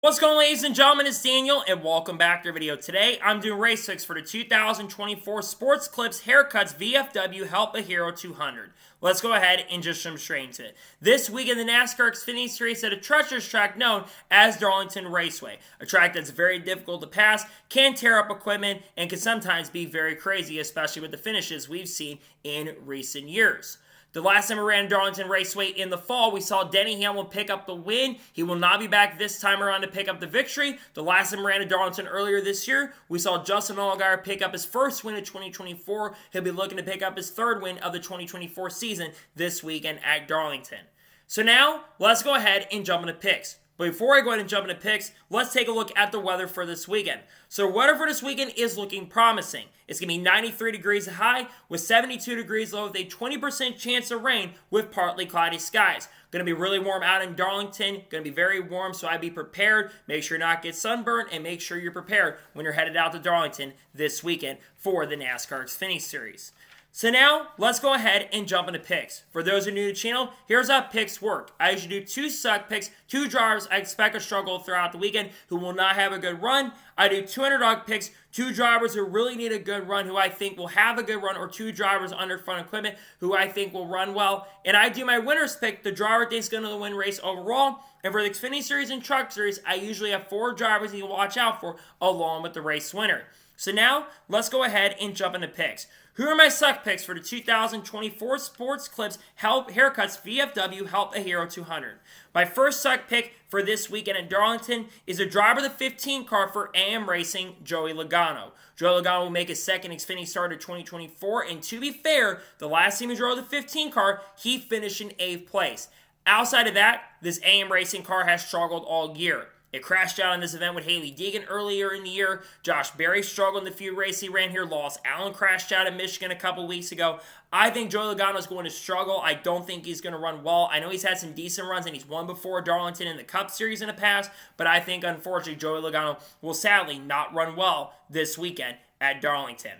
What's going on, ladies and gentlemen? It's Daniel, and welcome back to our video. Today, I'm doing race picks for the 2024 Sports Clips Haircuts VFW Help a Hero 200. Let's go ahead and just jump straight into it. This week in the NASCAR Xfinity Series at a treacherous track known as Darlington Raceway. A track that's very difficult to pass, can tear up equipment, and can sometimes be very crazy, especially with the finishes we've seen in recent years. The last time we ran Darlington Raceway in the fall, we saw Denny Hamlin pick up the win. He will not be back this time around to pick up the victory. The last time we ran at Darlington earlier this year, we saw Justin Allgaier pick up his first win of 2024. He'll be looking to pick up his third win of the 2024 season this weekend at Darlington. So now, let's go ahead and jump into picks. But before I go ahead and jump into picks, let's take a look at the weather for this weekend. So weather for this weekend is looking promising. It's going to be 93 degrees high with 72 degrees low with a 20% chance of rain with partly cloudy skies. Going to be really warm out in Darlington. Going to be very warm, so I'd be prepared. Make sure not get sunburned, and make sure you're prepared when you're headed out to Darlington this weekend for the NASCAR Xfinity Series. So now, let's go ahead and jump into picks. For those who are new to the channel, here's how picks work. I usually do 2 suck picks, 2 drivers I expect to struggle throughout the weekend who will not have a good run. I do 2 underdog picks, 2 drivers who really need a good run who I think will have a good run, or 2 drivers under front equipment who I think will run well. And I do my winner's pick, the driver I think is going to win race overall. And for the Xfinity Series and Truck Series, I usually have 4 drivers you watch out for along with the race winner. So now, let's go ahead and jump into picks. Who are my suck picks for the 2024 Sports Clips Haircuts VFW Help a Hero 200? My first suck pick for this weekend in Darlington is a driver of the 15 car for AM Racing, Joey Logano. Joey Logano will make his second Xfinity start of 2024, and to be fair, the last time he drove the 15 car, he finished in 8th place. Outside of that, this AM Racing car has struggled all year. It crashed out in this event with Haley Deegan earlier in the year. Josh Berry struggled in the few races he ran here. Lost Allen crashed out in Michigan a couple weeks ago. I think Joey Logano is going to struggle. I don't think he's going to run well. I know he's had some decent runs, and he's won before Darlington in the Cup Series in the past, but I think, unfortunately, Joey Logano will sadly not run well this weekend at Darlington.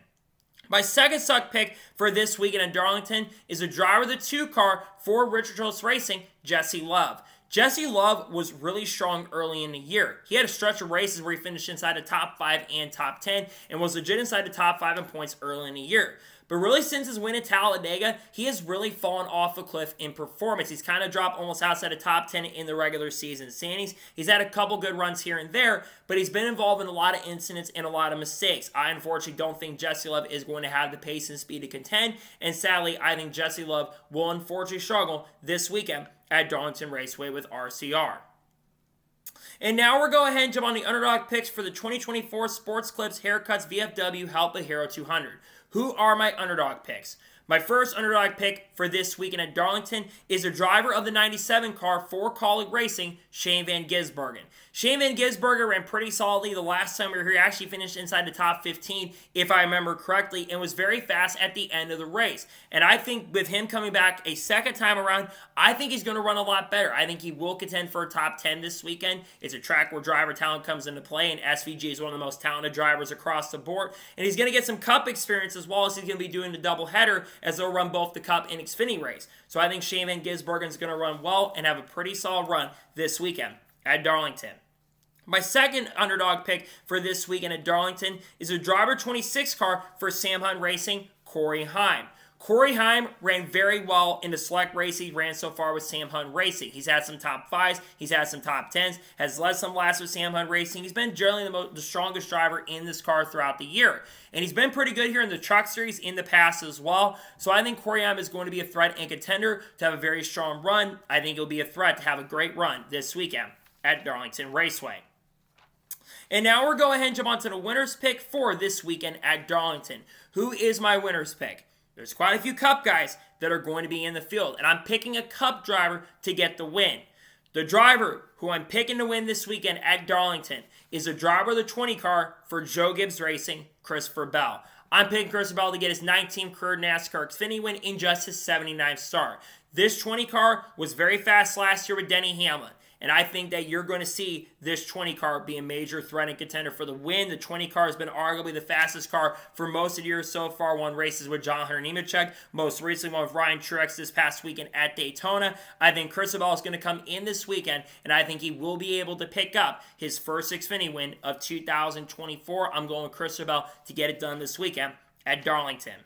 My second suck pick for this weekend in Darlington is a driver of the 2 car for Richard Childress Racing, Jesse Love. Jesse Love was really strong early in the year. He had a stretch of races where he finished inside the top 5 and top 10 and was legit inside the top 5 in points early in the year. But really, since his win at Talladega, he has really fallen off a cliff in performance. He's kind of dropped almost outside the top 10 in the regular season standings. He's had a couple good runs here and there, but he's been involved in a lot of incidents and a lot of mistakes. I unfortunately don't think Jesse Love is going to have the pace and speed to contend, and sadly, I think Jesse Love will unfortunately struggle this weekend at Darlington Raceway with RCR. And now we're going ahead and jump on the underdog picks for the 2024 Sports Clips Haircuts VFW Help a Hero 200. Who are my underdog picks? My first underdog pick for this weekend at Darlington is a driver of the 97 car for Colleague Racing, Shane Van Gisbergen. Shane Van Gisbergen ran pretty solidly the last time we were here. He actually finished inside the top 15, if I remember correctly, and was very fast at the end of the race. And I think with him coming back a second time around, I think he's going to run a lot better. I think he will contend for a top 10 this weekend. It's a track where driver talent comes into play, and SVG is one of the most talented drivers across the board. And he's going to get some Cup experience as well as he's going to be doing the doubleheader as they'll run both the Cup and Xfinity race. So I think Shane Van Gisbergen is going to run well and have a pretty solid run this weekend at Darlington. My second underdog pick for this weekend at Darlington is a driver 26 car for Sam Hunt Racing, Cory Heim. Cory Heim ran very well in the select race he ran so far with Sam Hunt Racing. He's had some top 5s, he's had some top 10s, has led some laps with Sam Hunt Racing. He's been generally the strongest driver in this car throughout the year. And he's been pretty good here in the Truck Series in the past as well. So I think Cory Heim is going to be a threat and contender to have a very strong run. I think he'll be a threat to have a great run this weekend at Darlington Raceway. And now we're going ahead and jump on to the winner's pick for this weekend at Darlington. Who is my winner's pick? There's quite a few Cup guys that are going to be in the field, and I'm picking a Cup driver to get the win. The driver who I'm picking to win this weekend at Darlington is a driver of the 20 car for Joe Gibbs Racing, Christopher Bell. I'm picking Christopher Bell to get his 19th career NASCAR Xfinity win in just his 79th start. This 20 car was very fast last year with Denny Hamlin. And I think that you're going to see this 20 car be a major threat and contender for the win. The 20 car has been arguably the fastest car for most of the year so far. Won races with John Hunter Nemechek, most recently won with Ryan Truex this past weekend at Daytona. I think Cristobal is going to come in this weekend, and I think he will be able to pick up his first Xfinity win of 2024. I'm going with Cristobal to get it done this weekend at Darlington.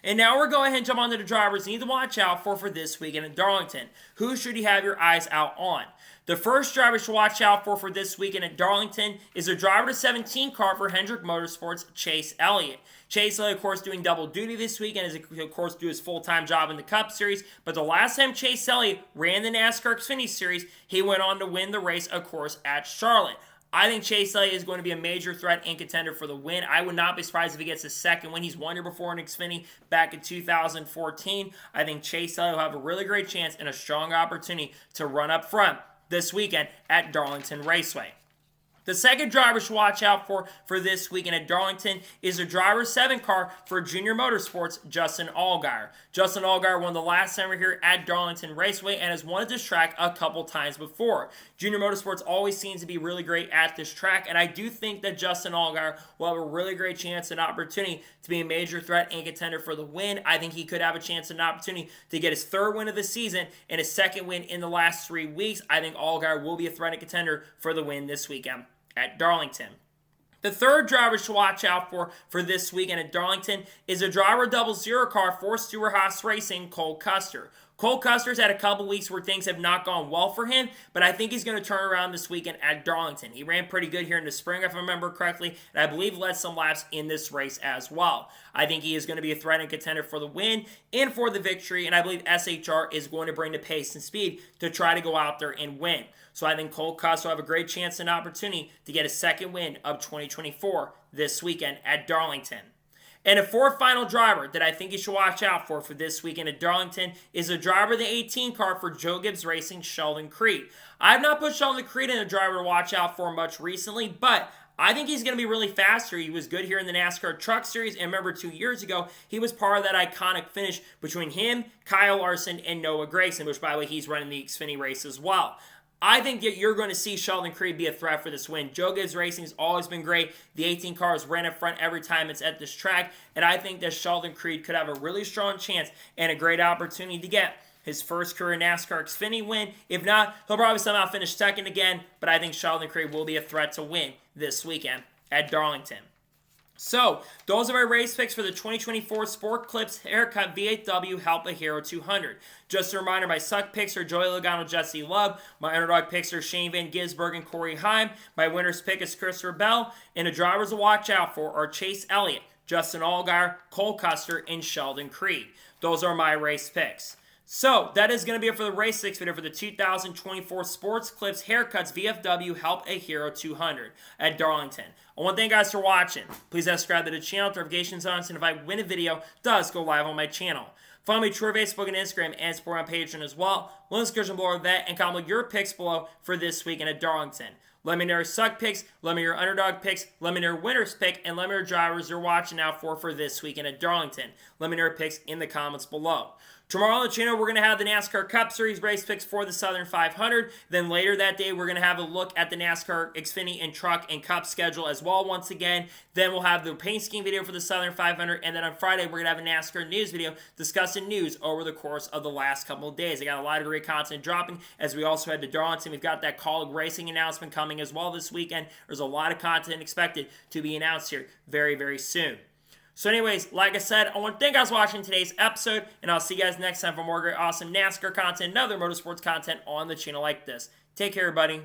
And now we're going ahead and jump on to the drivers you need to watch out for this weekend at Darlington. Who should you have your eyes out on? The first driver to watch out for this weekend at Darlington is a driver to 17 car for Hendrick Motorsports, Chase Elliott. Chase Elliott, of course, doing double duty this weekend as he, of course, do his full-time job in the Cup Series. But the last time Chase Elliott ran the NASCAR Xfinity Series, he went on to win the race, of course, at Charlotte. I think Chase Elliott is going to be a major threat and contender for the win. I would not be surprised if he gets a second win. He's won here before in Xfinity back in 2014. I think Chase Elliott will have a really great chance and a strong opportunity to run up front this weekend at Darlington Raceway. The second driver to watch out for this weekend at Darlington is a driver 7 car for Junior Motorsports, Justin Allgaier. Justin Allgaier won the last time here at Darlington Raceway and has won at this track a couple times before. Junior Motorsports always seems to be really great at this track, and I do think that Justin Allgaier will have a really great chance and opportunity to be a major threat and contender for the win. I think he could have a chance and opportunity to get his 3rd win of the season and his 2nd win in the last 3 weeks. I think Allgaier will be a threat and contender for the win this weekend at Darlington. The third driver to watch out for this weekend at Darlington is a driver 00 car for Stewart-Haas Racing, Cole Custer. Cole Custer's had a couple weeks where things have not gone well for him, but I think he's going to turn around this weekend at Darlington. He ran pretty good here in the spring, if I remember correctly, and I believe led some laps in this race as well. I think he is going to be a threat and contender for the win and for the victory, and I believe SHR is going to bring the pace and speed to try to go out there and win. So I think Cole Custer will have a great chance and opportunity to get a 2nd win of 2024 this weekend at Darlington. And a 4th final driver that I think you should watch out for this weekend at Darlington is a driver of the 18 car for Joe Gibbs Racing, Sheldon Creed. I have not put Sheldon Creed in a driver to watch out for much recently, but I think he's going to be really fast here. He was good here in the NASCAR Truck Series, and remember 2 years ago, he was part of that iconic finish between him, Kyle Larson, and Noah Gragson, which, by the way, he's running the Xfinity race as well. I think that you're going to see Sheldon Creed be a threat for this win. Joe Gibbs Racing has always been great. The 18 cars ran up front every time it's at this track, and I think that Sheldon Creed could have a really strong chance and a great opportunity to get his first career NASCAR Xfinity win. If not, he'll probably somehow finish 2nd again, but I think Sheldon Creed will be a threat to win this weekend at Darlington. So, those are my race picks for the 2024 Sport Clips Haircut VFW Help a Hero 200. Just a reminder, my suck picks are Joey Logano, Jesse Love. My underdog picks are Shane Van Gisbergen, Cory Heim. My winner's pick is Christopher Bell. And the drivers to watch out for are Chase Elliott, Justin Allgaier, Cole Custer, and Sheldon Creed. Those are my race picks. So, that is going to be it for the race 6 video for the 2024 Sports Clips Haircuts VFW Help a Hero 200 at Darlington. I want to thank you guys for watching. Please subscribe to the channel, notifications on, and if I win a video, it does go live on my channel. Follow me on Twitter, Facebook, and Instagram, and support on Patreon as well. Link in the description below that, and comment your picks below for this weekend at Darlington. Let me know your suck picks, let me know your underdog picks, let me know your winner's pick, and let me know your drivers you're watching out for this weekend at Darlington. Let me know your picks in the comments below. Tomorrow on the channel, we're going to have the NASCAR Cup Series race picks for the Southern 500. Then later that day, we're going to have a look at the NASCAR Xfinity and Truck and Cup schedule as well once again. Then we'll have the paint scheme video for the Southern 500. And then on Friday, we're going to have a NASCAR news video discussing news over the course of the last couple of days. I got a lot of great content dropping as we also head to Darlington. We've got that Colleague Racing announcement coming as well this weekend. There's a lot of content expected to be announced here very, very soon. So anyways, like I said, I want to thank you guys for watching today's episode, and I'll see you guys next time for more great, awesome NASCAR content and other motorsports content on the channel like this. Take care, everybody.